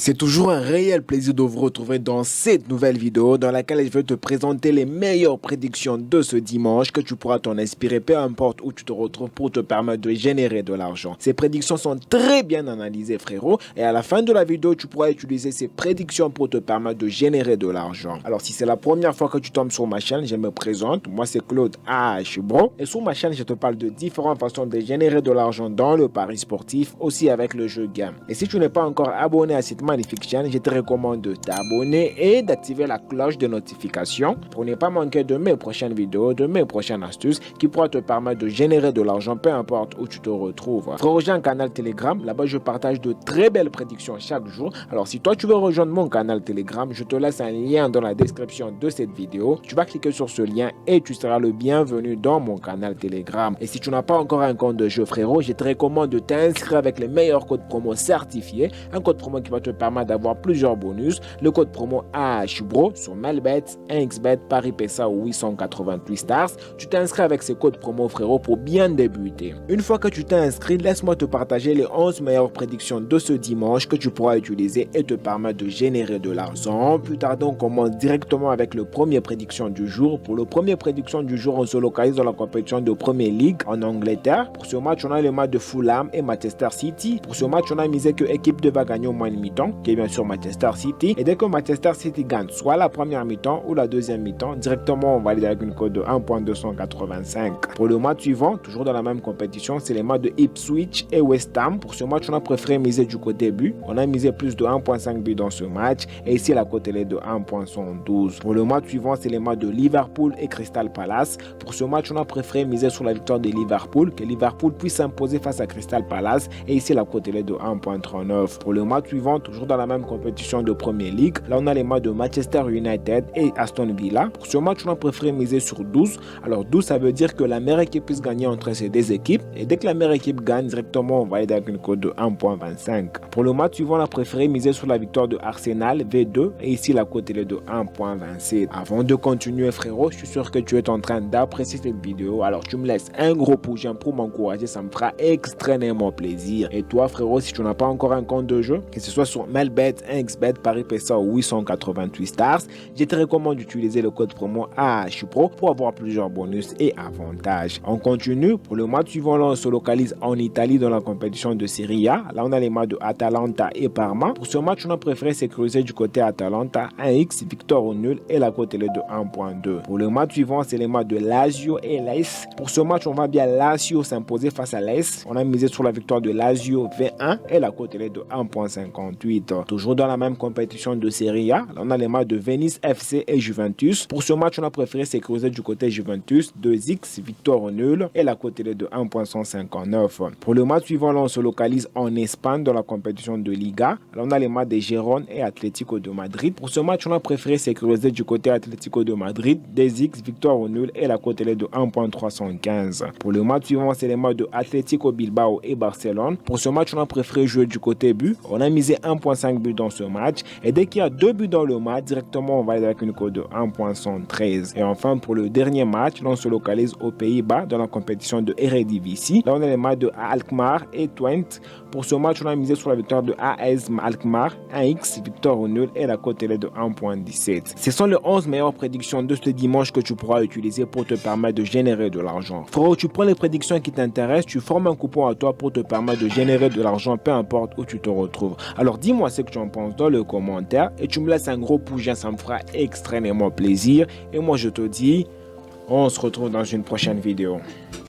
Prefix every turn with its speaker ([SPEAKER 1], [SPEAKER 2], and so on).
[SPEAKER 1] C'est toujours un réel plaisir de vous retrouver dans cette nouvelle vidéo dans laquelle je vais te présenter les meilleures prédictions de ce dimanche que tu pourras t'en inspirer peu importe où tu te retrouves pour te permettre de générer de l'argent. Ces prédictions sont très bien analysées frérot et à la fin de la vidéo tu pourras utiliser ces prédictions pour te permettre de générer de l'argent. Alors si c'est la première fois que tu tombes sur ma chaîne, je me présente, moi c'est Claude H Bro et sur ma chaîne je te parle de différentes façons de générer de l'argent dans le pari sportif, aussi avec le jeu game. Et si tu n'es pas encore abonné à cette magnifique chaîne, je te recommande de t'abonner et d'activer la cloche de notification pour ne pas manquer de mes prochaines vidéos, de mes prochaines astuces qui pourront te permettre de générer de l'argent peu importe où tu te retrouves. Frérot, j'ai un canal Telegram, là-bas je partage de très belles prédictions chaque jour. Alors si toi tu veux rejoindre mon canal Telegram, je te laisse un lien dans la description de cette vidéo. Tu vas cliquer sur ce lien et tu seras le bienvenu dans mon canal Telegram. Et si tu n'as pas encore un compte de jeu frérot, je te recommande de t'inscrire avec les meilleurs codes promo certifiés, un code promo qui va te permettre d'avoir plusieurs bonus, le code promo AHBRO sur Melbet, 1xBet, Paris PSA ou 888 Stars. Tu t'inscris avec ces codes promo frérot pour bien débuter. Une fois que tu t'es inscrit, laisse-moi te partager les 11 meilleures prédictions de ce dimanche que tu pourras utiliser et te permettre de générer de l'argent. Plus tard on commence directement avec le premier prédiction du jour. Pour le premier prédiction du jour, on se localise dans la compétition de Premier League en Angleterre. Pour ce match, on a le match de Fulham et Manchester City. Pour ce match, on a misé que l'équipe va gagner au moins une mi-temps, qui est bien sûr Manchester City. Et dès que Manchester City gagne soit la première mi-temps ou la deuxième mi-temps, directement on va aller avec une cote de 1.285. Pour le match suivant, toujours dans la même compétition, c'est les matchs de Ipswich et West Ham. Pour ce match, on a préféré miser du côté but. On a misé plus de 1.5 buts dans ce match. Et ici, la cote est de 1.112. Pour le match suivant, c'est les matchs de Liverpool et Crystal Palace. Pour ce match, on a préféré miser sur la victoire de Liverpool, que Liverpool puisse s'imposer face à Crystal Palace. Et ici, la cote est de 1.39. Pour le match suivant, toujours dans la même compétition de Premier League, là on a les matchs de Manchester United et Aston Villa. Pour ce match, on a préféré miser sur 12. Alors 12, ça veut dire que la meilleure équipe puisse gagner entre ces deux équipes. Et dès que la meilleure équipe gagne, directement on va aller avec une cote de 1.25. Pour le match suivant, on a préféré miser sur la victoire de Arsenal V2 et ici la cote est de 1.27. Avant de continuer frérot, je suis sûr que tu es en train d'apprécier cette vidéo. Alors tu me laisses un gros pouce j'aime pour m'encourager, ça me fera extrêmement plaisir. Et toi frérot, si tu n'as pas encore un compte de jeu, que ce soit sur Melbet, 1xBet, Paris PSA ou 888 Stars, je te recommande d'utiliser le code promo AHPRO pour avoir plusieurs bonus et avantages. On continue. Pour le match suivant, là on se localise en Italie dans la compétition de Serie A. Là on a les matchs de Atalanta et Parma. Pour ce match, on a préféré sécuriser du côté Atalanta, 1x, victoire au nul et la cote est de 1.2. Pour le match suivant, c'est les matchs de Lazio et Lecce. Pour ce match, on va bien Lazio s'imposer face à Lecce. On a misé sur la victoire de Lazio V1 et la cote est de 1.58. Toujours dans la même compétition de Serie A, là on a les matchs de Venice FC et Juventus. Pour ce match, on a préféré sécuriser du côté Juventus, 2x, victoire au nul et la cote est de 1.159. Pour le match suivant, là on se localise en Espagne dans la compétition de Liga. Là on a les matchs de Gérone et Atlético de Madrid. Pour ce match, on a préféré sécuriser du côté Atlético de Madrid, 2x, victoire au nul et la cote est de 1.315. Pour le match suivant, c'est les matchs de Atlético Bilbao et Barcelone. Pour ce match, on a préféré jouer du côté but. On a misé 1.5 buts dans ce match. Et dès qu'il y a 2 buts dans le match, directement, on va aller avec une cote de 1.113. Et enfin, pour le dernier match, là, on se localise aux Pays-Bas dans la compétition de Eredivisie. Là, on a les matchs de Alkmaar et Twente. Pour ce match, on a misé sur la victoire de AS Alkmaar, 1x, victoire au nul et la cote est de 1.17. Ce sont les 11 meilleures prédictions de ce dimanche que tu pourras utiliser pour te permettre de générer de l'argent. Frérot, tu prends les prédictions qui t'intéressent, tu formes un coupon à toi pour te permettre de générer de l'argent peu importe où tu te retrouves. Alors dis-moi ce que tu en penses dans le commentaire et tu me laisses un gros pouce, ça me fera extrêmement plaisir. Et moi je te dis, on se retrouve dans une prochaine vidéo.